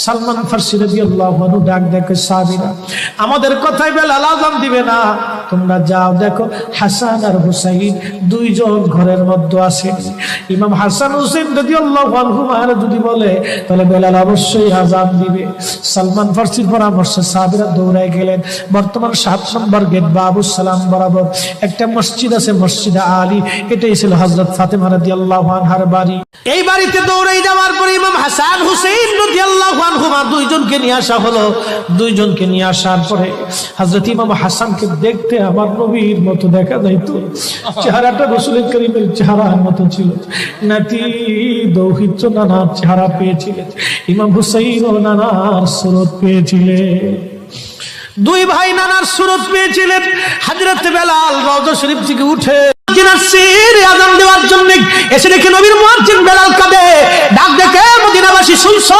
সালমান ফারসি রাদিয়াল্লাহু আনহু ডাক দেখে, সাহাবীরা আমাদের কথাই বেলাল আযান দিবে না, তোমরা যাও দেখো হাসান আর হুসাইন দুইজন ঘরের মধ্যে আছেন। ইমাম হাসান হুসাইন রাদিয়াল্লাহু আনহুমা যদি বলে তাহলে বেলাল অবশ্যই আযান দিবে। সালমান ফারসির পরামর্শে সাহাবীরা দৌড়ায় গেলেন। বর্তমান 7 নম্বর গেট বাবুস সালাম বরাবর একটা মসজিদ আছে, মসজিদে আলী। এটাই ছিল হযরত ফাতেমা রাদিয়াল্লাহু আনহার বাড়ি। এই বাড়িতে দৌড়ে যাওয়ার পরে ইমাম হাসান হুসাইন রাদিয়াল্লাহু আনহুমা দুইজনকে নিয়ে আসা হলো। দুইজনকে নিয়ে আসার পরে হযরত ইমাম হাসানকে দেখতে আমার নবীর মতো দেখা যাইতো, চেহারাটা রাসূল করিমের চেহারার মতো ছিল। নাতি দৌহিত্র নানার চেহারা পেয়েছিলেন, ইমাম হুসাইন ও নানার সুরত পেয়েছিলেন। দুই ভাই নানার সুরত পেয়েছিলেন। হযরত বেলাল রওজা শরীফ থেকে উঠে আযান দেওয়ার জন্য এসে দেখে নবীর মুয়াজ্জিন বেলাল কাঁদে। ডাক দেখে মদিনাবাসী শুনছো?